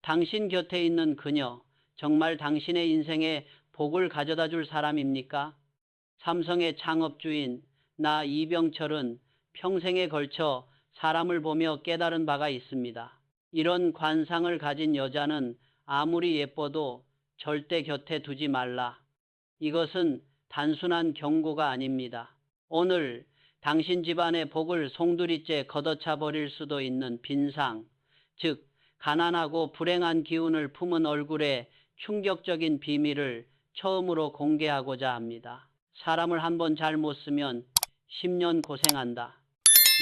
당신 곁에 있는 그녀, 정말 당신의 인생에 복을 가져다 줄 사람입니까? 삼성의 창업주인 나 이병철은 평생에 걸쳐 사람을 보며 깨달은 바가 있습니다. 이런 관상을 가진 여자는 아무리 예뻐도 절대 곁에 두지 말라. 이것은 단순한 경고가 아닙니다. 오늘 당신 집안의 복을 송두리째 걷어차 버릴 수도 있는 빈상, 즉 가난하고 불행한 기운을 품은 얼굴의 충격적인 비밀을 처음으로 공개하고자 합니다. 사람을 한번 잘못 쓰면 10년 고생한다.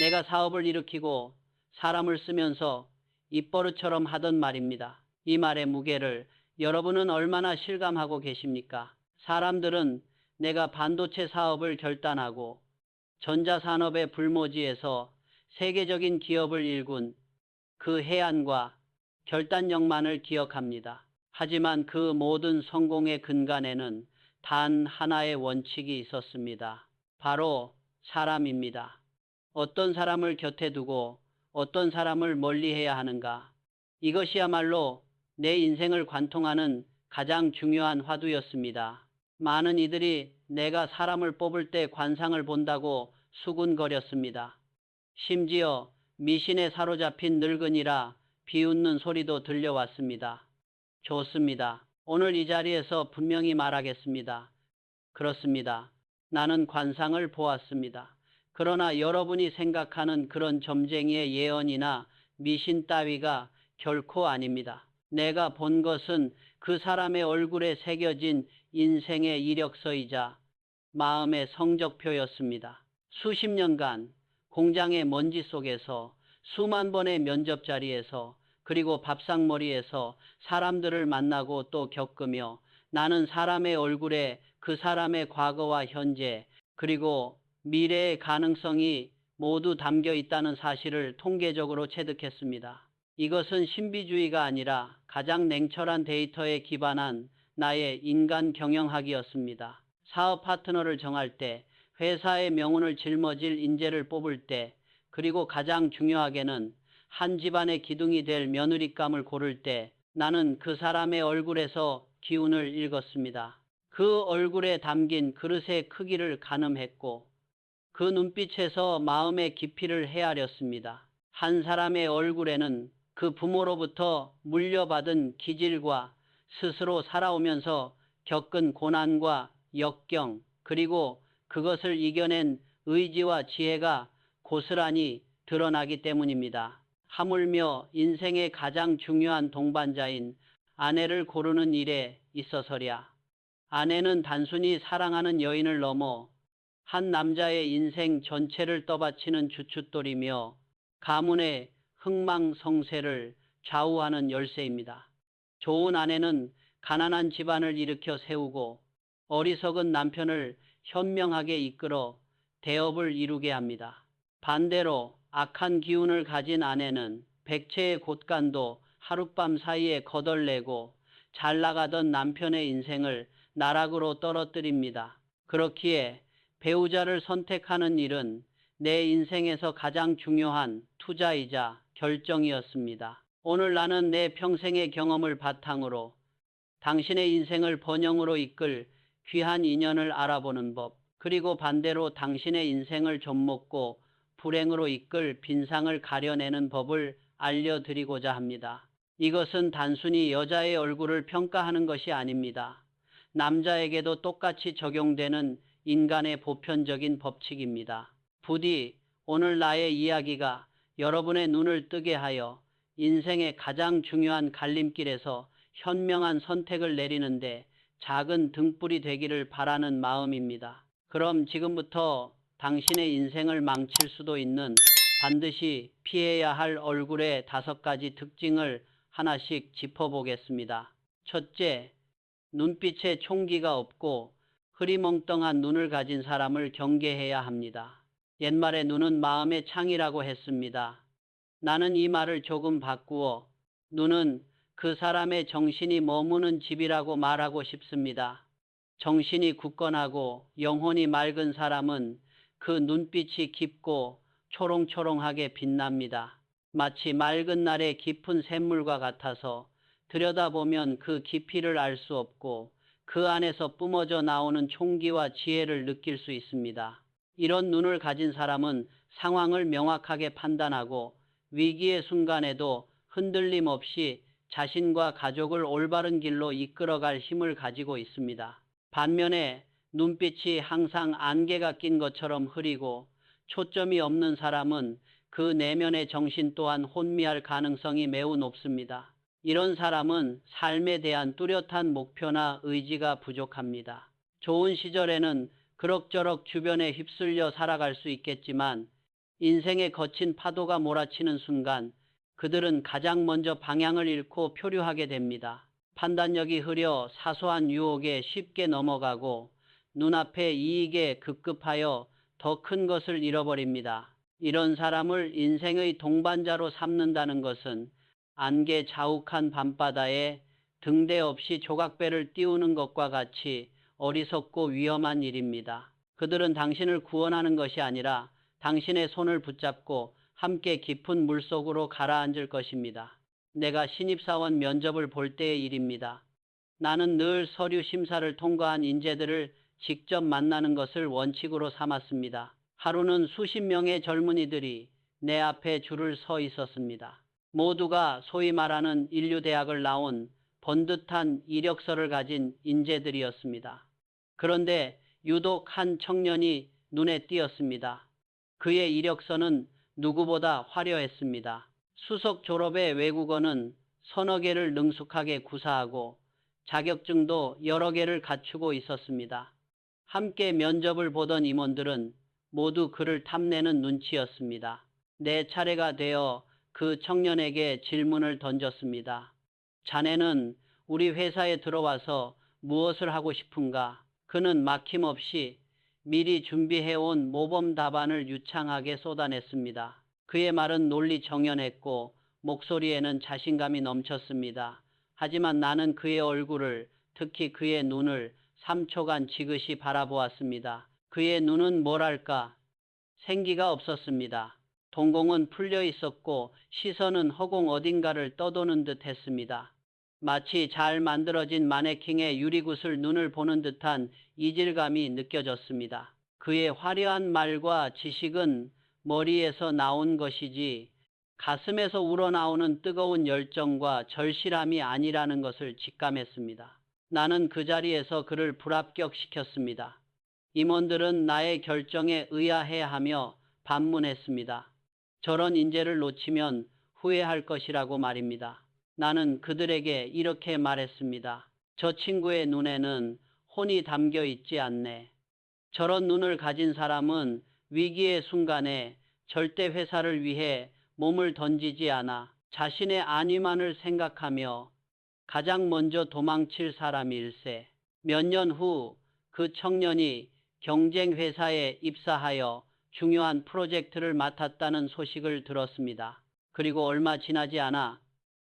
내가 사업을 일으키고 사람을 쓰면서 입버릇처럼 하던 말입니다. 이 말의 무게를 여러분은 얼마나 실감하고 계십니까? 사람들은 내가 반도체 사업을 결단하고 전자산업의 불모지에서 세계적인 기업을 일군 그 해안과 결단력만을 기억합니다. 하지만 그 모든 성공의 근간에는 단 하나의 원칙이 있었습니다. 바로 사람입니다. 어떤 사람을 곁에 두고 어떤 사람을 멀리해야 하는가. 이것이야말로 내 인생을 관통하는 가장 중요한 화두였습니다. 많은 이들이 내가 사람을 뽑을 때 관상을 본다고 수군거렸습니다. 심지어 미신에 사로잡힌 늙은이라 비웃는 소리도 들려왔습니다. 좋습니다. 오늘 이 자리에서 분명히 말하겠습니다. 그렇습니다. 나는 관상을 보았습니다. 그러나 여러분이 생각하는 그런 점쟁이의 예언이나 미신 따위가 결코 아닙니다. 내가 본 것은 그 사람의 얼굴에 새겨진 인생의 이력서이자 마음의 성적표였습니다. 수십 년간 공장의 먼지 속에서 수만 번의 면접 자리에서 그리고 밥상머리에서 사람들을 만나고 또 겪으며 나는 사람의 얼굴에 그 사람의 과거와 현재 그리고 미래의 가능성이 모두 담겨 있다는 사실을 통계적으로 체득했습니다. 이것은 신비주의가 아니라 가장 냉철한 데이터에 기반한 나의 인간 경영학이었습니다. 사업 파트너를 정할 때, 회사의 명운을 짊어질 인재를 뽑을 때, 그리고 가장 중요하게는 한 집안의 기둥이 될 며느리감을 고를 때 나는 그 사람의 얼굴에서 기운을 읽었습니다. 그 얼굴에 담긴 그릇의 크기를 가늠했고 그 눈빛에서 마음의 깊이를 헤아렸습니다. 한 사람의 얼굴에는 그 부모로부터 물려받은 기질과 스스로 살아오면서 겪은 고난과 역경 그리고 그것을 이겨낸 의지와 지혜가 고스란히 드러나기 때문입니다. 하물며 인생의 가장 중요한 동반자인 아내를 고르는 일에 있어서랴. 아내는 단순히 사랑하는 여인을 넘어 한 남자의 인생 전체를 떠받치는 주춧돌이며 가문의 흥망성쇠를 좌우하는 열쇠입니다. 좋은 아내는 가난한 집안을 일으켜 세우고 어리석은 남편을 현명하게 이끌어 대업을 이루게 합니다. 반대로 악한 기운을 가진 아내는 백채의 곳간도 하룻밤 사이에 거덜내고 잘 나가던 남편의 인생을 나락으로 떨어뜨립니다. 그렇기에 배우자를 선택하는 일은 내 인생에서 가장 중요한 투자이자 결정이었습니다. 오늘 나는 내 평생의 경험을 바탕으로 당신의 인생을 번영으로 이끌 귀한 인연을 알아보는 법, 그리고 반대로 당신의 인생을 좀먹고 불행으로 이끌 빈상을 가려내는 법을 알려드리고자 합니다. 이것은 단순히 여자의 얼굴을 평가하는 것이 아닙니다. 남자에게도 똑같이 적용되는 인간의 보편적인 법칙입니다. 부디 오늘 나의 이야기가 여러분의 눈을 뜨게 하여 인생의 가장 중요한 갈림길에서 현명한 선택을 내리는데 작은 등불이 되기를 바라는 마음입니다. 그럼 지금부터 당신의 인생을 망칠 수도 있는 반드시 피해야 할 얼굴의 5가지 특징을 하나씩 짚어보겠습니다. 첫째, 눈빛에 총기가 없고 흐리멍텅한 눈을 가진 사람을 경계해야 합니다. 옛말에 눈은 마음의 창이라고 했습니다. 나는 이 말을 조금 바꾸어 눈은 그 사람의 정신이 머무는 집이라고 말하고 싶습니다. 정신이 굳건하고 영혼이 맑은 사람은 그 눈빛이 깊고 초롱초롱하게 빛납니다. 마치 맑은 날의 깊은 샘물과 같아서 들여다보면 그 깊이를 알 수 없고 그 안에서 뿜어져 나오는 총기와 지혜를 느낄 수 있습니다. 이런 눈을 가진 사람은 상황을 명확하게 판단하고 위기의 순간에도 흔들림 없이 자신과 가족을 올바른 길로 이끌어갈 힘을 가지고 있습니다. 반면에 눈빛이 항상 안개가 낀 것처럼 흐리고 초점이 없는 사람은 그 내면의 정신 또한 혼미할 가능성이 매우 높습니다. 이런 사람은 삶에 대한 뚜렷한 목표나 의지가 부족합니다. 좋은 시절에는 그럭저럭 주변에 휩쓸려 살아갈 수 있겠지만 인생의 거친 파도가 몰아치는 순간 그들은 가장 먼저 방향을 잃고 표류하게 됩니다. 판단력이 흐려 사소한 유혹에 쉽게 넘어가고 눈앞의 이익에 급급하여 더 큰 것을 잃어버립니다. 이런 사람을 인생의 동반자로 삼는다는 것은 안개 자욱한 밤바다에 등대 없이 조각배를 띄우는 것과 같이 어리석고 위험한 일입니다. 그들은 당신을 구원하는 것이 아니라 당신의 손을 붙잡고 함께 깊은 물속으로 가라앉을 것입니다. 내가 신입사원 면접을 볼 때의 일입니다. 나는 늘 서류 심사를 통과한 인재들을 직접 만나는 것을 원칙으로 삼았습니다. 하루는 수십 명의 젊은이들이 내 앞에 줄을 서 있었습니다. 모두가 소위 말하는 인류대학을 나온 번듯한 이력서를 가진 인재들이었습니다. 그런데 유독 한 청년이 눈에 띄었습니다. 그의 이력서는 누구보다 화려했습니다. 수석 졸업의 외국어는 서너 개를 능숙하게 구사하고 자격증도 여러 개를 갖추고 있었습니다. 함께 면접을 보던 임원들은 모두 그를 탐내는 눈치였습니다. 내 차례가 되어 그 청년에게 질문을 던졌습니다. 자네는 우리 회사에 들어와서 무엇을 하고 싶은가? 그는 막힘없이 미리 준비해온 모범 답안을 유창하게 쏟아냈습니다. 그의 말은 논리 정연했고 목소리에는 자신감이 넘쳤습니다. 하지만 나는 그의 얼굴을, 특히 그의 눈을 3초간 지그시 바라보았습니다. 그의 눈은 뭐랄까 생기가 없었습니다. 동공은 풀려 있었고 시선은 허공 어딘가를 떠도는 듯 했습니다. 마치 잘 만들어진 마네킹의 유리구슬 눈을 보는 듯한 이질감이 느껴졌습니다. 그의 화려한 말과 지식은 머리에서 나온 것이지 가슴에서 우러나오는 뜨거운 열정과 절실함이 아니라는 것을 직감했습니다. 나는 그 자리에서 그를 불합격시켰습니다. 임원들은 나의 결정에 의아해하며 반문했습니다. 저런 인재를 놓치면 후회할 것이라고 말입니다. 나는 그들에게 이렇게 말했습니다. 저 친구의 눈에는 혼이 담겨 있지 않네. 저런 눈을 가진 사람은 위기의 순간에 절대 회사를 위해 몸을 던지지 않아 자신의 안위만을 생각하며 가장 먼저 도망칠 사람일세. 몇 년 후 그 청년이 경쟁회사에 입사하여 중요한 프로젝트를 맡았다는 소식을 들었습니다. 그리고 얼마 지나지 않아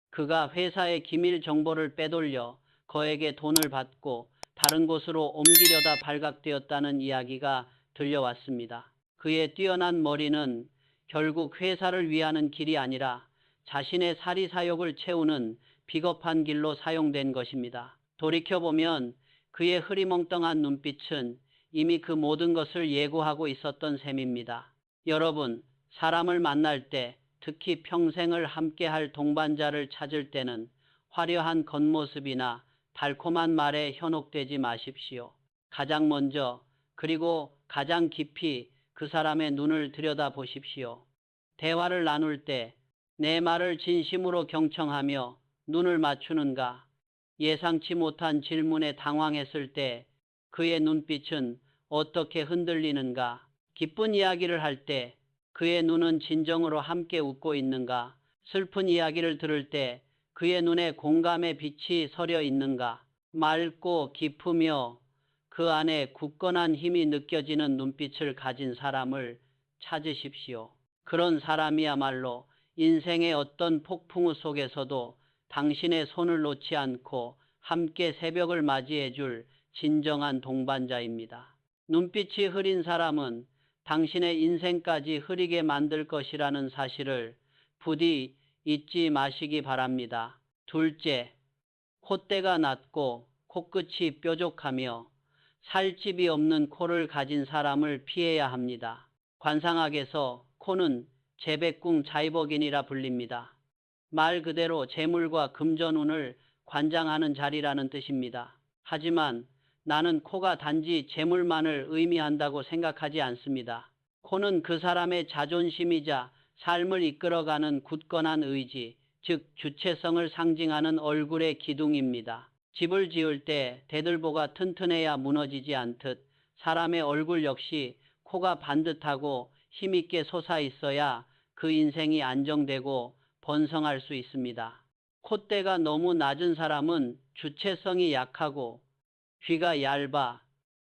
그가 회사의 기밀 정보를 빼돌려 거액의 돈을 받고 다른 곳으로 옮기려다 발각되었다는 이야기가 들려왔습니다. 그의 뛰어난 머리는 결국 회사를 위하는 길이 아니라 자신의 사리사욕을 채우는 비겁한 길로 사용된 것입니다. 돌이켜보면 그의 흐리멍텅한 눈빛은 이미 그 모든 것을 예고하고 있었던 셈입니다. 여러분, 사람을 만날 때, 특히 평생을 함께할 동반자를 찾을 때는 화려한 겉모습이나 달콤한 말에 현혹되지 마십시오. 가장 먼저 그리고 가장 깊이 그 사람의 눈을 들여다보십시오. 대화를 나눌 때 내 말을 진심으로 경청하며 눈을 맞추는가? 예상치 못한 질문에 당황했을 때 그의 눈빛은 어떻게 흔들리는가? 기쁜 이야기를 할 때 그의 눈은 진정으로 함께 웃고 있는가? 슬픈 이야기를 들을 때 그의 눈에 공감의 빛이 서려 있는가? 맑고 깊으며 그 안에 굳건한 힘이 느껴지는 눈빛을 가진 사람을 찾으십시오. 그런 사람이야말로 인생의 어떤 폭풍우 속에서도 당신의 손을 놓지 않고 함께 새벽을 맞이해 줄 진정한 동반자입니다. 눈빛이 흐린 사람은 당신의 인생까지 흐리게 만들 것이라는 사실을 부디 잊지 마시기 바랍니다. 둘째, 콧대가 낮고 코끝이 뾰족하며 살집이 없는 코를 가진 사람을 피해야 합니다. 관상학에서 코는 재백궁 자이복인이라 불립니다. 말 그대로 재물과 금전운을 관장하는 자리라는 뜻입니다. 하지만 나는 코가 단지 재물만을 의미한다고 생각하지 않습니다. 코는 그 사람의 자존심이자 삶을 이끌어가는 굳건한 의지, 즉 주체성을 상징하는 얼굴의 기둥입니다. 집을 지을 때 대들보가 튼튼해야 무너지지 않듯 사람의 얼굴 역시 코가 반듯하고 힘있게 솟아 있어야 그 인생이 안정되고 번성할 수 있습니다. 콧대가 너무 낮은 사람은 주체성이 약하고 귀가 얇아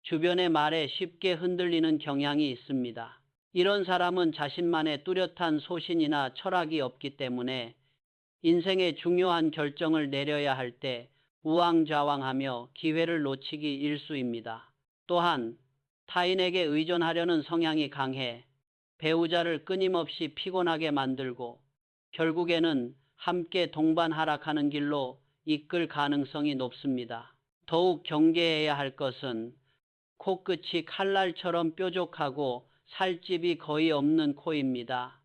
주변의 말에 쉽게 흔들리는 경향이 있습니다. 이런 사람은 자신만의 뚜렷한 소신이나 철학이 없기 때문에 인생의 중요한 결정을 내려야 할 때 우왕좌왕하며 기회를 놓치기 일쑤입니다. 또한 타인에게 의존하려는 성향이 강해 배우자를 끊임없이 피곤하게 만들고 결국에는 함께 동반 하락하는 길로 이끌 가능성이 높습니다. 더욱 경계해야 할 것은 코끝이 칼날처럼 뾰족하고 살집이 거의 없는 코입니다.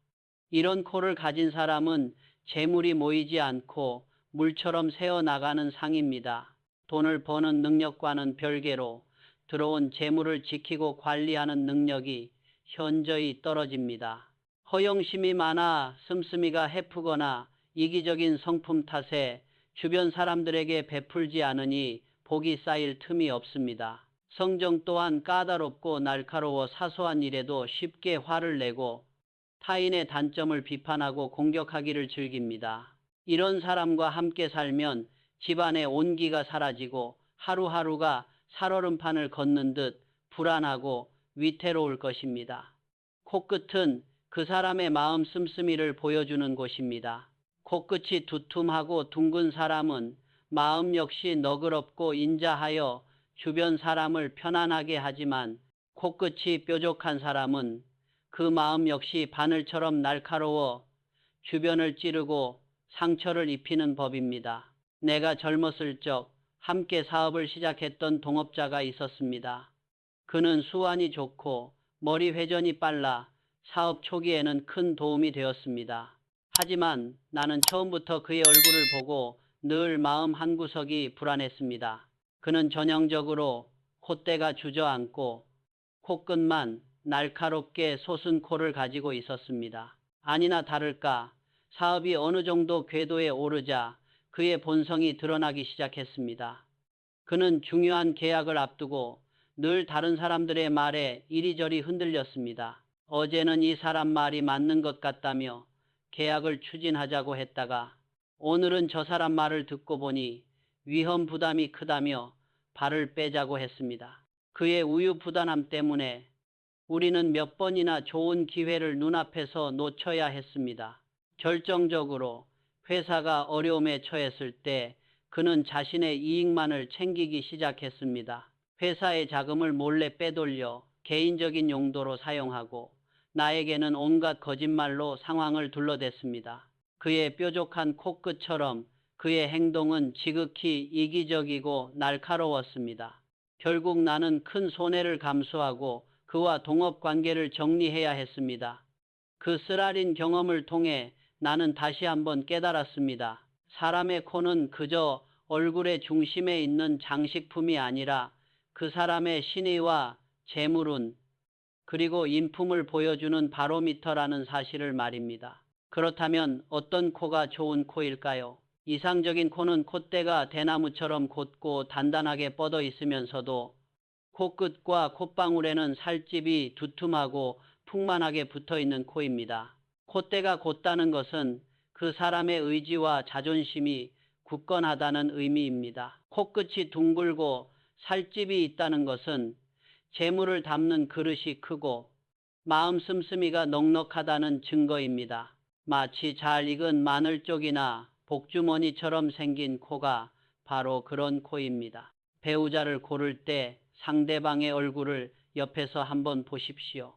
이런 코를 가진 사람은 재물이 모이지 않고 물처럼 새어나가는 상입니다. 돈을 버는 능력과는 별개로 들어온 재물을 지키고 관리하는 능력이 현저히 떨어집니다. 허영심이 많아 씀씀이가 헤프거나 이기적인 성품 탓에 주변 사람들에게 베풀지 않으니 복이 쌓일 틈이 없습니다. 성정 또한 까다롭고 날카로워 사소한 일에도 쉽게 화를 내고 타인의 단점을 비판하고 공격하기를 즐깁니다. 이런 사람과 함께 살면 집안의 온기가 사라지고 하루하루가 살얼음판을 걷는 듯 불안하고 위태로울 것입니다. 코끝은 그 사람의 마음 씀씀이를 보여주는 곳입니다. 코끝이 두툼하고 둥근 사람은 마음 역시 너그럽고 인자하여 주변 사람을 편안하게 하지만 코끝이 뾰족한 사람은 그 마음 역시 바늘처럼 날카로워 주변을 찌르고 상처를 입히는 법입니다. 내가 젊었을 적 함께 사업을 시작했던 동업자가 있었습니다. 그는 수완이 좋고 머리 회전이 빨라 사업 초기에는 큰 도움이 되었습니다. 하지만 나는 처음부터 그의 얼굴을 보고 늘 마음 한구석이 불안했습니다. 그는 전형적으로 콧대가 주저앉고 코끝만 날카롭게 솟은 코를 가지고 있었습니다. 아니나 다를까 사업이 어느 정도 궤도에 오르자 그의 본성이 드러나기 시작했습니다. 그는 중요한 계약을 앞두고 늘 다른 사람들의 말에 이리저리 흔들렸습니다. 어제는 이 사람 말이 맞는 것 같다며 계약을 추진하자고 했다가 오늘은 저 사람 말을 듣고 보니 위험 부담이 크다며 발을 빼자고 했습니다. 그의 우유부단함 때문에 우리는 몇 번이나 좋은 기회를 눈앞에서 놓쳐야 했습니다. 결정적으로 회사가 어려움에 처했을 때 그는 자신의 이익만을 챙기기 시작했습니다. 회사의 자금을 몰래 빼돌려 개인적인 용도로 사용하고 나에게는 온갖 거짓말로 상황을 둘러댔습니다. 그의 뾰족한 코끝처럼 그의 행동은 지극히 이기적이고 날카로웠습니다. 결국 나는 큰 손해를 감수하고 그와 동업관계를 정리해야 했습니다. 그 쓰라린 경험을 통해 나는 다시 한번 깨달았습니다. 사람의 코는 그저 얼굴의 중심에 있는 장식품이 아니라 그 사람의 신의와 재물운 그리고 인품을 보여주는 바로미터라는 사실을 말입니다. 그렇다면 어떤 코가 좋은 코일까요? 이상적인 코는 콧대가 대나무처럼 곧고 단단하게 뻗어 있으면서도 코끝과 콧방울에는 살집이 두툼하고 풍만하게 붙어 있는 코입니다. 콧대가 곧다는 것은 그 사람의 의지와 자존심이 굳건하다는 의미입니다. 코끝이 둥글고 살집이 있다는 것은 재물을 담는 그릇이 크고 마음 씀씀이가 넉넉하다는 증거입니다. 마치 잘 익은 마늘 쪽이나 복주머니처럼 생긴 코가 바로 그런 코입니다. 배우자를 고를 때 상대방의 얼굴을 옆에서 한번 보십시오.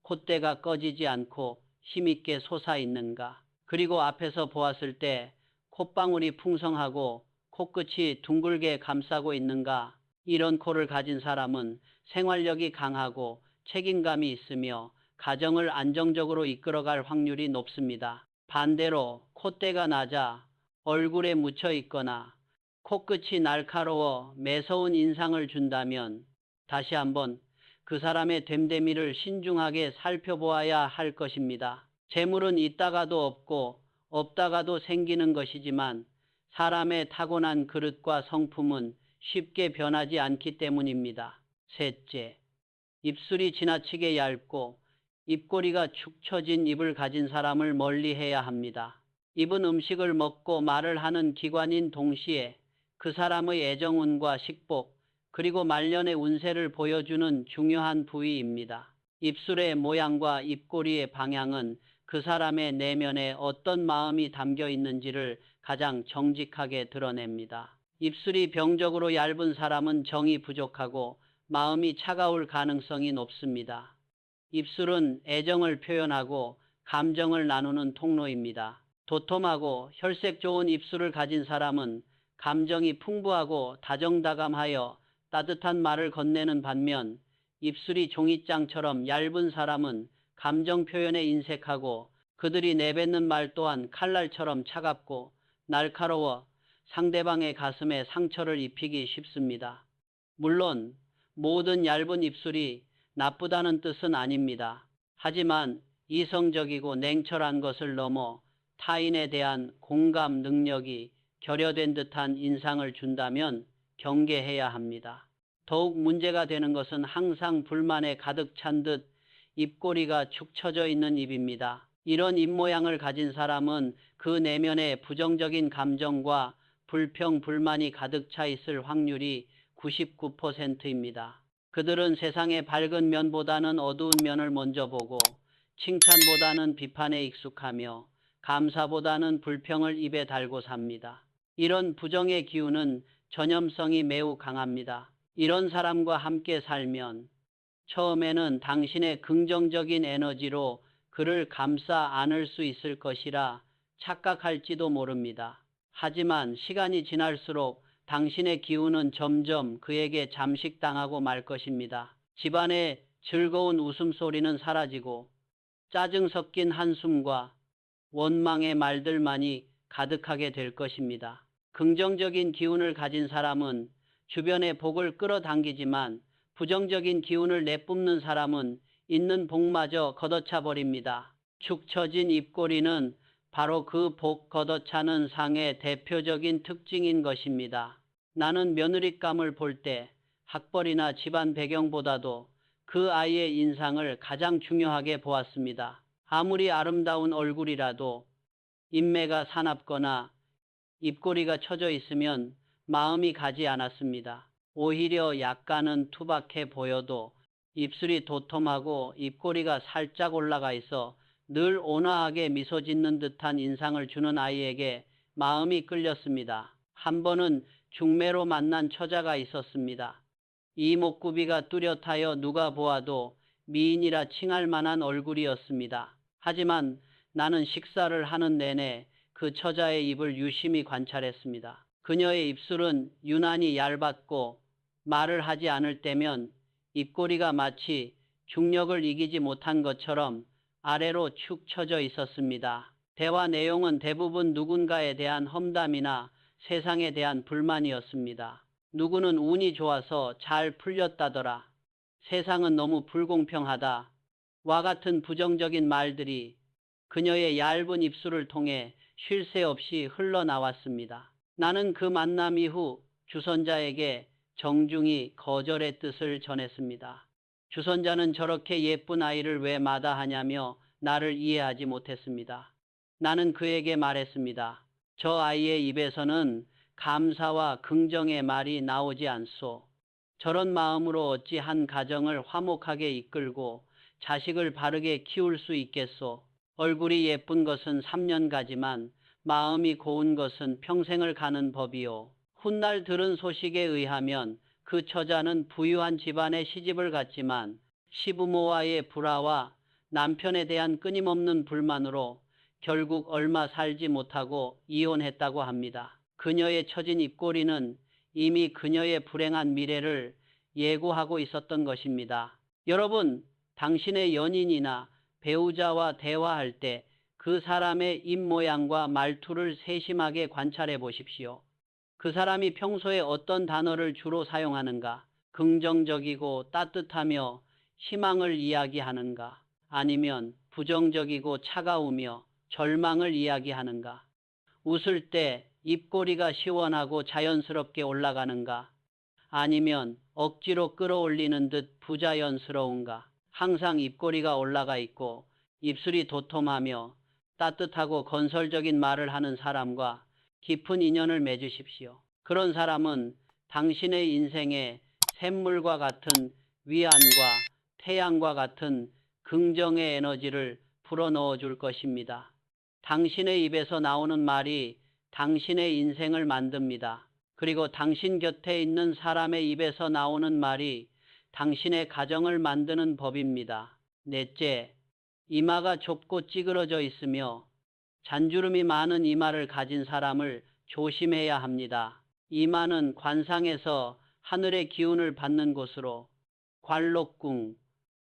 콧대가 꺼지지 않고 힘있게 솟아 있는가? 그리고 앞에서 보았을 때 콧방울이 풍성하고 코끝이 둥글게 감싸고 있는가? 이런 코를 가진 사람은 생활력이 강하고 책임감이 있으며 가정을 안정적으로 이끌어갈 확률이 높습니다. 반대로 콧대가 낮아 얼굴에 묻혀 있거나 코끝이 날카로워 매서운 인상을 준다면 다시 한번 그 사람의 됨됨이를 신중하게 살펴보아야 할 것입니다. 재물은 있다가도 없고 없다가도 생기는 것이지만 사람의 타고난 그릇과 성품은 쉽게 변하지 않기 때문입니다. 셋째, 입술이 지나치게 얇고 입꼬리가 축 처진 입을 가진 사람을 멀리해야 합니다. 입은 음식을 먹고 말을 하는 기관인 동시에 그 사람의 애정운과 식복, 그리고 말년의 운세를 보여주는 중요한 부위입니다. 입술의 모양과 입꼬리의 방향은 그 사람의 내면에 어떤 마음이 담겨 있는지를 가장 정직하게 드러냅니다. 입술이 병적으로 얇은 사람은 정이 부족하고 마음이 차가울 가능성이 높습니다. 입술은 애정을 표현하고 감정을 나누는 통로입니다. 도톰하고 혈색 좋은 입술을 가진 사람은 감정이 풍부하고 다정다감하여 따뜻한 말을 건네는 반면 입술이 종이장처럼 얇은 사람은 감정 표현에 인색하고 그들이 내뱉는 말 또한 칼날처럼 차갑고 날카로워 상대방의 가슴에 상처를 입히기 쉽습니다. 물론 모든 얇은 입술이 나쁘다는 뜻은 아닙니다. 하지만 이성적이고 냉철한 것을 넘어 타인에 대한 공감 능력이 결여된 듯한 인상을 준다면 경계해야 합니다. 더욱 문제가 되는 것은 항상 불만에 가득 찬 듯 입꼬리가 축 처져 있는 입입니다. 이런 입모양을 가진 사람은 그 내면에 부정적인 감정과 불평, 불만이 가득 차 있을 확률이 99%입니다. 그들은 세상의 밝은 면보다는 어두운 면을 먼저 보고 칭찬보다는 비판에 익숙하며 감사보다는 불평을 입에 달고 삽니다. 이런 부정의 기운은 전염성이 매우 강합니다. 이런 사람과 함께 살면 처음에는 당신의 긍정적인 에너지로 그를 감싸 안을 수 있을 것이라 착각할지도 모릅니다. 하지만 시간이 지날수록 당신의 기운은 점점 그에게 잠식당하고 말 것입니다. 집안의 즐거운 웃음소리는 사라지고 짜증 섞인 한숨과 원망의 말들만이 가득하게 될 것입니다. 긍정적인 기운을 가진 사람은 주변의 복을 끌어당기지만 부정적인 기운을 내뿜는 사람은 있는 복마저 걷어차 버립니다. 축 처진 입꼬리는 바로 그 복 걷어차는 상의 대표적인 특징인 것입니다. 나는 며느리감을 볼 때 학벌이나 집안 배경보다도 그 아이의 인상을 가장 중요하게 보았습니다. 아무리 아름다운 얼굴이라도 인매가 사납거나 입꼬리가 처져 있으면 마음이 가지 않았습니다. 오히려 약간은 투박해 보여도 입술이 도톰하고 입꼬리가 살짝 올라가 있어 늘 온화하게 미소 짓는 듯한 인상을 주는 아이에게 마음이 끌렸습니다. 한 번은 중매로 만난 처자가 있었습니다. 이목구비가 뚜렷하여 누가 보아도 미인이라 칭할 만한 얼굴이었습니다. 하지만 나는 식사를 하는 내내 그 처자의 입을 유심히 관찰했습니다. 그녀의 입술은 유난히 얇았고 말을 하지 않을 때면 입꼬리가 마치 중력을 이기지 못한 것처럼 아래로 축 처져 있었습니다. 대화 내용은 대부분 누군가에 대한 험담이나 세상에 대한 불만이었습니다. 누구는 운이 좋아서 잘 풀렸다더라. 세상은 너무 불공평하다. 와 같은 부정적인 말들이 그녀의 얇은 입술을 통해 쉴 새 없이 흘러나왔습니다. 나는 그 만남 이후 주선자에게 정중히 거절의 뜻을 전했습니다. 주선자는 저렇게 예쁜 아이를 왜 마다하냐며 나를 이해하지 못했습니다. 나는 그에게 말했습니다. 저 아이의 입에서는 감사와 긍정의 말이 나오지 않소. 저런 마음으로 어찌 한 가정을 화목하게 이끌고 자식을 바르게 키울 수 있겠소. 얼굴이 예쁜 것은 3년 가지만 마음이 고운 것은 평생을 가는 법이요. 훗날 들은 소식에 의하면 그 처자는 부유한 집안에 시집을 갔지만 시부모와의 불화와 남편에 대한 끊임없는 불만으로 결국 얼마 살지 못하고 이혼했다고 합니다. 그녀의 처진 입꼬리는 이미 그녀의 불행한 미래를 예고하고 있었던 것입니다. 여러분, 당신의 연인이나 배우자와 대화할 때 그 사람의 입모양과 말투를 세심하게 관찰해 보십시오. 그 사람이 평소에 어떤 단어를 주로 사용하는가? 긍정적이고 따뜻하며 희망을 이야기하는가? 아니면 부정적이고 차가우며 절망을 이야기하는가? 웃을 때 입꼬리가 시원하고 자연스럽게 올라가는가? 아니면 억지로 끌어올리는 듯 부자연스러운가? 항상 입꼬리가 올라가 있고 입술이 도톰하며 따뜻하고 건설적인 말을 하는 사람과 깊은 인연을 맺으십시오. 그런 사람은 당신의 인생에 샘물과 같은 위안과 태양과 같은 긍정의 에너지를 불어넣어 줄 것입니다. 당신의 입에서 나오는 말이 당신의 인생을 만듭니다. 그리고 당신 곁에 있는 사람의 입에서 나오는 말이 당신의 가정을 만드는 법입니다. 넷째, 이마가 좁고 찌그러져 있으며 잔주름이 많은 이마를 가진 사람을 조심해야 합니다. 이마는 관상에서 하늘의 기운을 받는 곳으로 관록궁,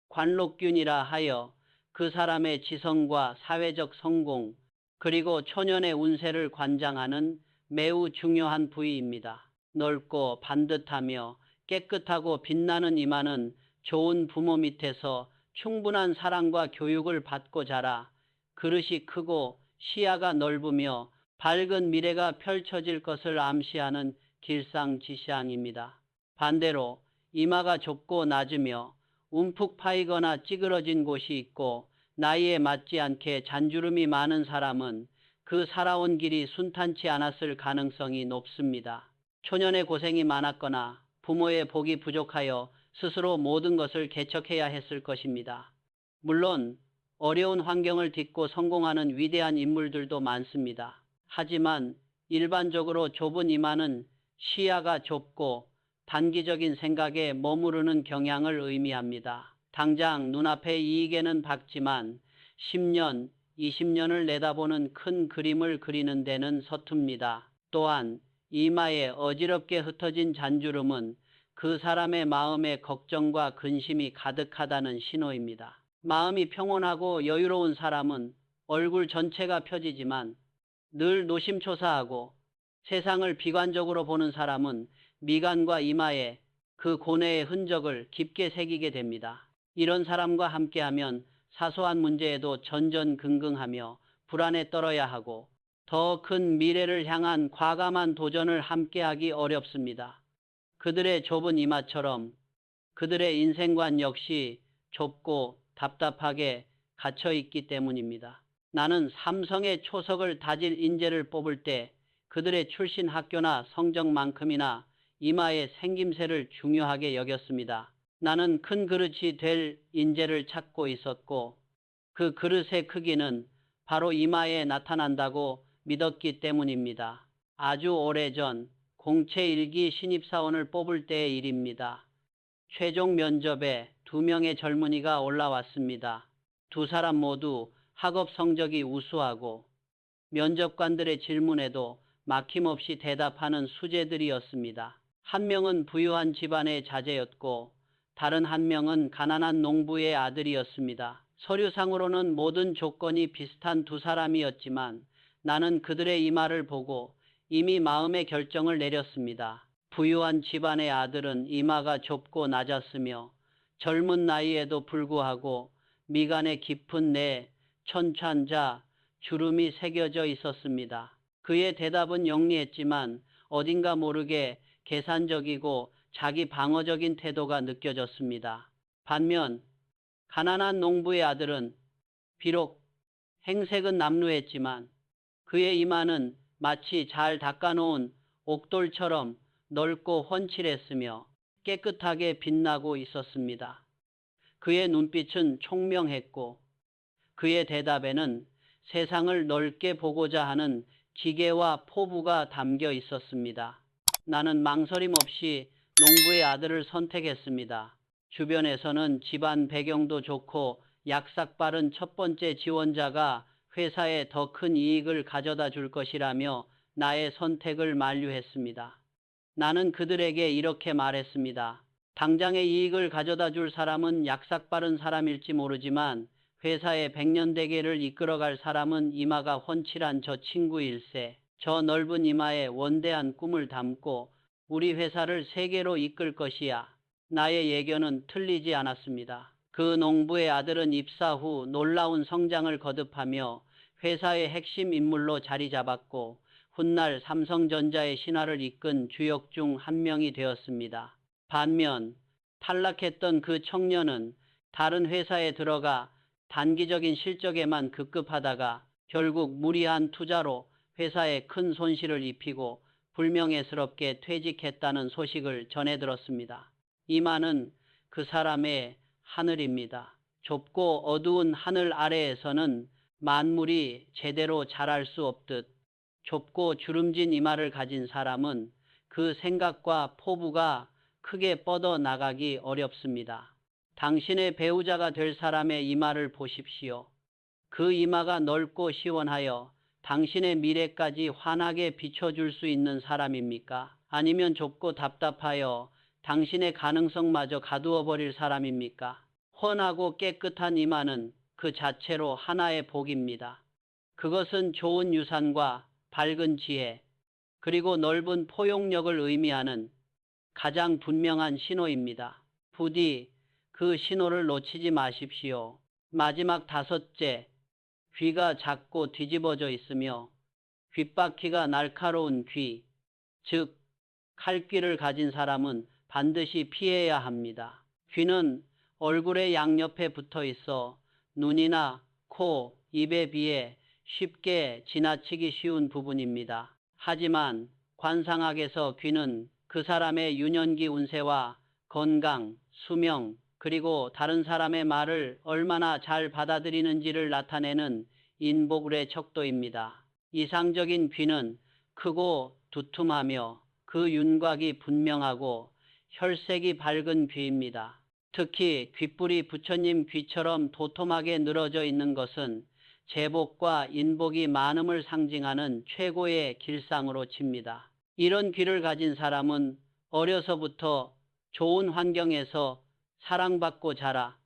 관록균이라 하여 그 사람의 지성과 사회적 성공, 그리고 초년의 운세를 관장하는 매우 중요한 부위입니다. 넓고 반듯하며 깨끗하고 빛나는 이마는 좋은 부모 밑에서 충분한 사랑과 교육을 받고 자라 그릇이 크고 시야가 넓으며 밝은 미래가 펼쳐질 것을 암시하는 길상지시항입니다. 반대로 이마가 좁고 낮으며 움푹 파이거나 찌그러진 곳이 있고 나이에 맞지 않게 잔주름이 많은 사람은 그 살아온 길이 순탄치 않았을 가능성이 높습니다. 초년에 고생이 많았거나 부모의 복이 부족하여 스스로 모든 것을 개척해야 했을 것입니다. 물론 어려운 환경을 딛고 성공하는 위대한 인물들도 많습니다. 하지만 일반적으로 좁은 이마는 시야가 좁고 단기적인 생각에 머무르는 경향을 의미합니다. 당장 눈앞의 이익에는 박지만 10년, 20년을 내다보는 큰 그림을 그리는 데는 서툽니다. 또한 이마에 어지럽게 흩어진 잔주름은 그 사람의 마음에 걱정과 근심이 가득하다는 신호입니다. 마음이 평온하고 여유로운 사람은 얼굴 전체가 펴지지만 늘 노심초사하고 세상을 비관적으로 보는 사람은 미간과 이마에 그 고뇌의 흔적을 깊게 새기게 됩니다. 이런 사람과 함께하면 사소한 문제에도 전전긍긍하며 불안에 떨어야 하고 더 큰 미래를 향한 과감한 도전을 함께하기 어렵습니다. 그들의 좁은 이마처럼 그들의 인생관 역시 좁고 답답하게 갇혀있기 때문입니다. 나는 삼성의 초석을 다질 인재를 뽑을 때 그들의 출신 학교나 성적만큼이나 이마의 생김새를 중요하게 여겼습니다. 나는 큰 그릇이 될 인재를 찾고 있었고 그 그릇의 크기는 바로 이마에 나타난다고 믿었기 때문입니다. 아주 오래전 공채 1기 신입사원을 뽑을 때의 일입니다. 최종 면접에 2명의 젊은이가 올라왔습니다. 두 사람 모두 학업 성적이 우수하고 면접관들의 질문에도 막힘없이 대답하는 수재들이었습니다. 한 명은 부유한 집안의 자제였고 다른 한 명은 가난한 농부의 아들이었습니다. 서류상으로는 모든 조건이 비슷한 두 사람이었지만 나는 그들의 이마를 보고 이미 마음의 결정을 내렸습니다. 부유한 집안의 아들은 이마가 좁고 낮았으며 젊은 나이에도 불구하고 미간에 깊은 내 천찬자 주름이 새겨져 있었습니다. 그의 대답은 영리했지만 어딘가 모르게 계산적이고 자기 방어적인 태도가 느껴졌습니다. 반면 가난한 농부의 아들은 비록 행색은 남루했지만 그의 이마는 마치 잘 닦아놓은 옥돌처럼 넓고 훤칠했으며 깨끗하게 빛나고 있었습니다. 그의 눈빛은 총명했고 그의 대답에는 세상을 넓게 보고자 하는 기계와 포부가 담겨 있었습니다. 나는 망설임 없이 농부의 아들을 선택했습니다. 주변에서는 집안 배경도 좋고 약삭 빠른 첫 번째 지원자가 회사에 더 큰 이익을 가져다 줄 것이라며 나의 선택을 만류했습니다. 나는 그들에게 이렇게 말했습니다. 당장의 이익을 가져다 줄 사람은 약삭빠른 사람일지 모르지만 회사의 백년대계를 이끌어갈 사람은 이마가 훤칠한 저 친구일세. 저 넓은 이마에 원대한 꿈을 담고 우리 회사를 세계로 이끌 것이야. 나의 예견은 틀리지 않았습니다. 그 농부의 아들은 입사 후 놀라운 성장을 거듭하며 회사의 핵심 인물로 자리 잡았고 훗날 삼성전자의 신화를 이끈 주역 중 한 명이 되었습니다. 반면 탈락했던 그 청년은 다른 회사에 들어가 단기적인 실적에만 급급하다가 결국 무리한 투자로 회사에 큰 손실을 입히고 불명예스럽게 퇴직했다는 소식을 전해 들었습니다. 이마는 그 사람의 하늘입니다. 좁고 어두운 하늘 아래에서는 만물이 제대로 자랄 수 없듯 좁고 주름진 이마를 가진 사람은 그 생각과 포부가 크게 뻗어 나가기 어렵습니다. 당신의 배우자가 될 사람의 이마를 보십시오. 그 이마가 넓고 시원하여 당신의 미래까지 환하게 비춰줄 수 있는 사람입니까? 아니면 좁고 답답하여 당신의 가능성마저 가두어 버릴 사람입니까? 훤하고 깨끗한 이마는 그 자체로 하나의 복입니다. 그것은 좋은 유산과 밝은 지혜, 그리고 넓은 포용력을 의미하는 가장 분명한 신호입니다. 부디 그 신호를 놓치지 마십시오. 마지막 다섯째, 귀가 작고 뒤집어져 있으며 귓바퀴가 날카로운 귀, 즉 칼귀를 가진 사람은 반드시 피해야 합니다. 귀는 얼굴의 양옆에 붙어 있어 눈이나 코, 입에 비해 쉽게 지나치기 쉬운 부분입니다. 하지만 관상학에서 귀는 그 사람의 유년기 운세와 건강, 수명, 그리고 다른 사람의 말을 얼마나 잘 받아들이는지를 나타내는 인복의 척도입니다. 이상적인 귀는 크고 두툼하며 그 윤곽이 분명하고 혈색이 밝은 귀입니다. 특히 귓불이 부처님 귀처럼 도톰하게 늘어져 있는 것은 재복과 인복이 많음을 상징하는 최고의 길상으로 칩니다. 이런 귀를 가진 사람은 어려서부터 좋은 환경에서 사랑받고 자라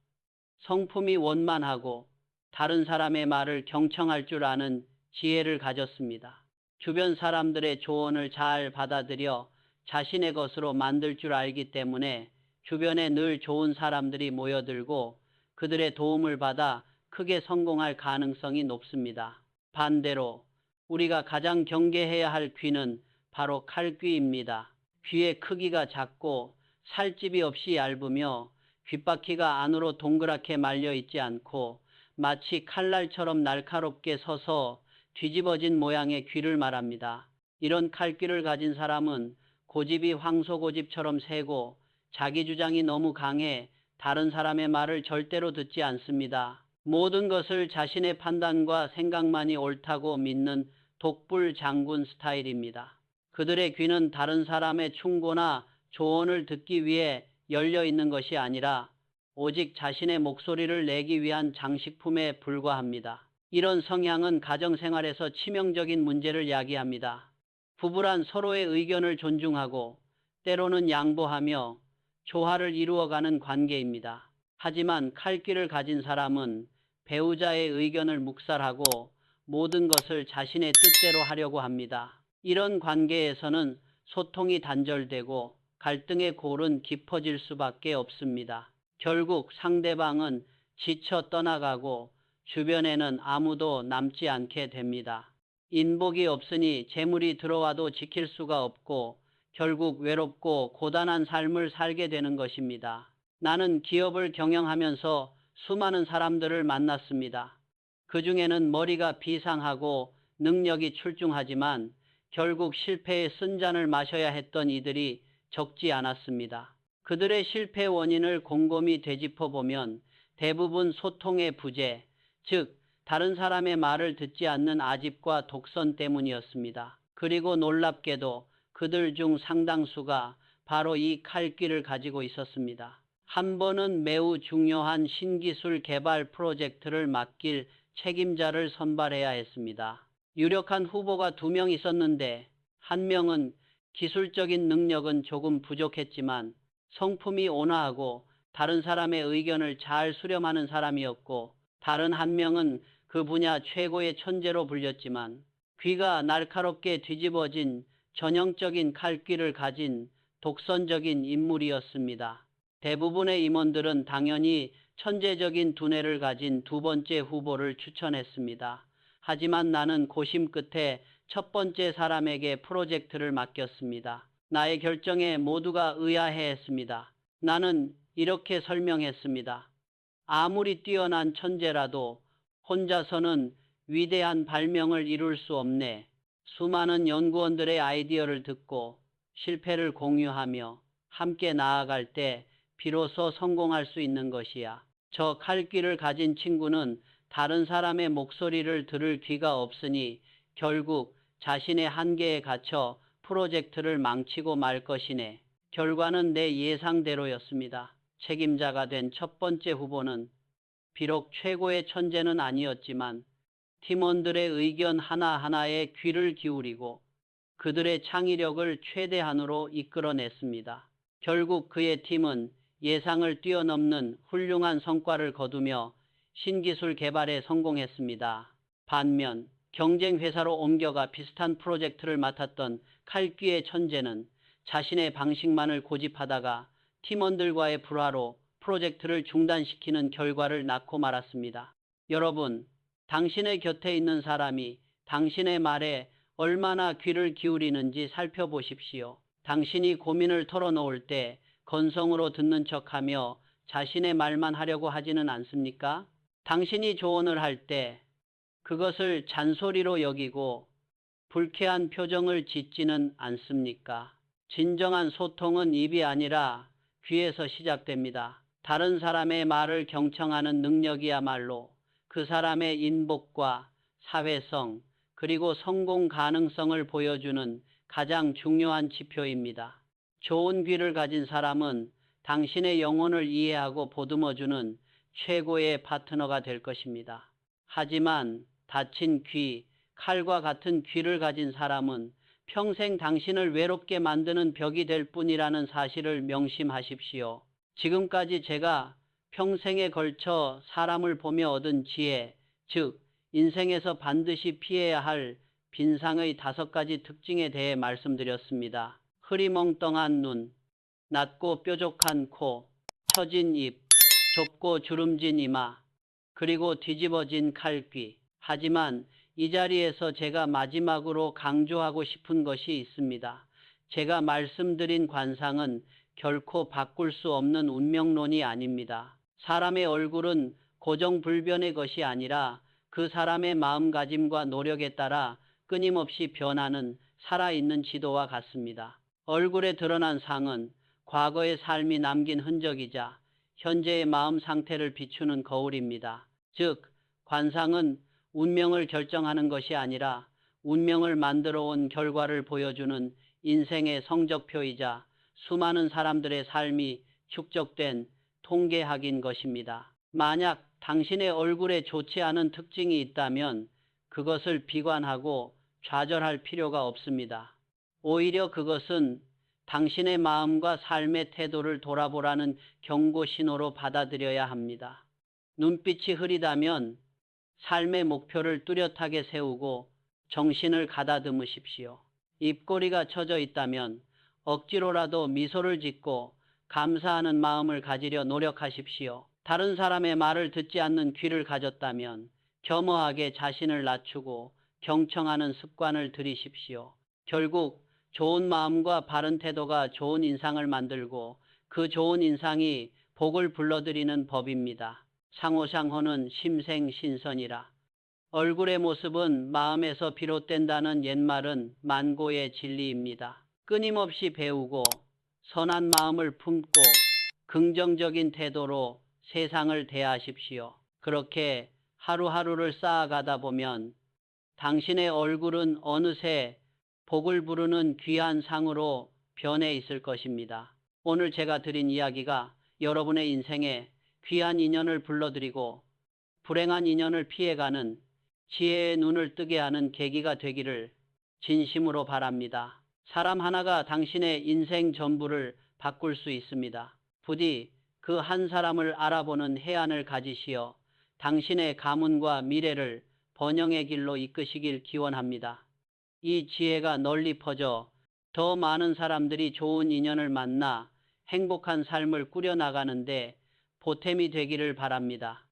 성품이 원만하고 다른 사람의 말을 경청할 줄 아는 지혜를 가졌습니다. 주변 사람들의 조언을 잘 받아들여 자신의 것으로 만들 줄 알기 때문에 주변에 늘 좋은 사람들이 모여들고 그들의 도움을 받아 크게 성공할 가능성이 높습니다. 반대로 우리가 가장 경계해야 할 귀는 바로 칼귀입니다. 귀의 크기가 작고 살집이 없이 얇으며 귓바퀴가 안으로 동그랗게 말려 있지 않고 마치 칼날처럼 날카롭게 서서 뒤집어진 모양의 귀를 말합니다. 이런 칼귀를 가진 사람은 고집이 황소고집처럼 세고 자기 주장이 너무 강해 다른 사람의 말을 절대로 듣지 않습니다. 모든 것을 자신의 판단과 생각만이 옳다고 믿는 독불 장군 스타일입니다. 그들의 귀는 다른 사람의 충고나 조언을 듣기 위해 열려 있는 것이 아니라 오직 자신의 목소리를 내기 위한 장식품에 불과합니다. 이런 성향은 가정생활에서 치명적인 문제를 야기합니다. 부부란 서로의 의견을 존중하고 때로는 양보하며 조화를 이루어가는 관계입니다. 하지만 칼귀를 가진 사람은 배우자의 의견을 묵살하고 모든 것을 자신의 뜻대로 하려고 합니다. 이런 관계에서는 소통이 단절되고 갈등의 골은 깊어질 수밖에 없습니다. 결국 상대방은 지쳐 떠나가고 주변에는 아무도 남지 않게 됩니다. 인복이 없으니 재물이 들어와도 지킬 수가 없고 결국 외롭고 고단한 삶을 살게 되는 것입니다. 나는 기업을 경영하면서 수많은 사람들을 만났습니다. 그 중에는 머리가 비상하고 능력이 출중하지만 결국 실패의 쓴잔을 마셔야 했던 이들이 적지 않았습니다. 그들의 실패 원인을 곰곰이 되짚어보면 대부분 소통의 부재, 즉 다른 사람의 말을 듣지 않는 아집과 독선 때문이었습니다. 그리고 놀랍게도 그들 중 상당수가 바로 이 칼귀를 가지고 있었습니다. 한 번은 매우 중요한 신기술 개발 프로젝트를 맡길 책임자를 선발해야 했습니다. 유력한 후보가 2명 있었는데 한 명은 기술적인 능력은 조금 부족했지만 성품이 온화하고 다른 사람의 의견을 잘 수렴하는 사람이었고, 다른 한 명은 그 분야 최고의 천재로 불렸지만 귀가 날카롭게 뒤집어진 전형적인 칼귀를 가진 독선적인 인물이었습니다. 대부분의 임원들은 당연히 천재적인 두뇌를 가진 2번째 후보를 추천했습니다. 하지만 나는 고심 끝에 첫 번째 사람에게 프로젝트를 맡겼습니다. 나의 결정에 모두가 의아해했습니다. 나는 이렇게 설명했습니다. 아무리 뛰어난 천재라도 혼자서는 위대한 발명을 이룰 수 없네. 수많은 연구원들의 아이디어를 듣고 실패를 공유하며 함께 나아갈 때 비로소 성공할 수 있는 것이야. 저 칼귀를 가진 친구는 다른 사람의 목소리를 들을 귀가 없으니 결국 자신의 한계에 갇혀 프로젝트를 망치고 말 것이네. 결과는 내 예상대로였습니다. 책임자가 된 첫 번째 후보는 비록 최고의 천재는 아니었지만 팀원들의 의견 하나하나에 귀를 기울이고 그들의 창의력을 최대한으로 이끌어냈습니다. 결국 그의 팀은 예상을 뛰어넘는 훌륭한 성과를 거두며 신기술 개발에 성공했습니다. 반면 경쟁 회사로 옮겨가 비슷한 프로젝트를 맡았던 칼귀의 천재는 자신의 방식만을 고집하다가 팀원들과의 불화로 프로젝트를 중단시키는 결과를 낳고 말았습니다. 여러분, 당신의 곁에 있는 사람이 당신의 말에 얼마나 귀를 기울이는지 살펴보십시오. 당신이 고민을 털어놓을 때 건성으로 듣는 척하며 자신의 말만 하려고 하지는 않습니까? 당신이 조언을 할 때 그것을 잔소리로 여기고 불쾌한 표정을 짓지는 않습니까? 진정한 소통은 입이 아니라 귀에서 시작됩니다. 다른 사람의 말을 경청하는 능력이야말로 그 사람의 인복과 사회성 그리고 성공 가능성을 보여주는 가장 중요한 지표입니다. 좋은 귀를 가진 사람은 당신의 영혼을 이해하고 보듬어주는 최고의 파트너가 될 것입니다. 하지만 다친 귀, 칼과 같은 귀를 가진 사람은 평생 당신을 외롭게 만드는 벽이 될 뿐이라는 사실을 명심하십시오. 지금까지 제가 평생에 걸쳐 사람을 보며 얻은 지혜, 즉 인생에서 반드시 피해야 할 빈상의 5가지 특징에 대해 말씀드렸습니다. 흐리멍텅한 눈, 낮고 뾰족한 코, 처진 입, 좁고 주름진 이마, 그리고 뒤집어진 칼귀. 하지만 이 자리에서 제가 마지막으로 강조하고 싶은 것이 있습니다. 제가 말씀드린 관상은 결코 바꿀 수 없는 운명론이 아닙니다. 사람의 얼굴은 고정불변의 것이 아니라 그 사람의 마음가짐과 노력에 따라 끊임없이 변하는 살아있는 지도와 같습니다. 얼굴에 드러난 상은 과거의 삶이 남긴 흔적이자 현재의 마음 상태를 비추는 거울입니다. 즉, 관상은 운명을 결정하는 것이 아니라 운명을 만들어 온 결과를 보여주는 인생의 성적표이자 수많은 사람들의 삶이 축적된 통계학인 것입니다. 만약 당신의 얼굴에 좋지 않은 특징이 있다면 그것을 비관하고 좌절할 필요가 없습니다. 오히려 그것은 당신의 마음과 삶의 태도를 돌아보라는 경고 신호로 받아들여야 합니다. 눈빛이 흐리다면 삶의 목표를 뚜렷하게 세우고 정신을 가다듬으십시오. 입꼬리가 처져 있다면 억지로라도 미소를 짓고 감사하는 마음을 가지려 노력하십시오. 다른 사람의 말을 듣지 않는 귀를 가졌다면 겸허하게 자신을 낮추고 경청하는 습관을 들이십시오. 결국 좋은 마음과 바른 태도가 좋은 인상을 만들고 그 좋은 인상이 복을 불러들이는 법입니다. 상호상호는 심생신선이라. 얼굴의 모습은 마음에서 비롯된다는 옛말은 만고의 진리입니다. 끊임없이 배우고 선한 마음을 품고 긍정적인 태도로 세상을 대하십시오. 그렇게 하루하루를 쌓아가다 보면 당신의 얼굴은 어느새 복을 부르는 귀한 상으로 변해 있을 것입니다. 오늘 제가 드린 이야기가 여러분의 인생에 귀한 인연을 불러들이고 불행한 인연을 피해가는 지혜의 눈을 뜨게 하는 계기가 되기를 진심으로 바랍니다. 사람 하나가 당신의 인생 전부를 바꿀 수 있습니다. 부디 그 한 사람을 알아보는 해안을 가지시어 당신의 가문과 미래를 번영의 길로 이끄시길 기원합니다. 이 지혜가 널리 퍼져 더 많은 사람들이 좋은 인연을 만나 행복한 삶을 꾸려나가는데 보탬이 되기를 바랍니다.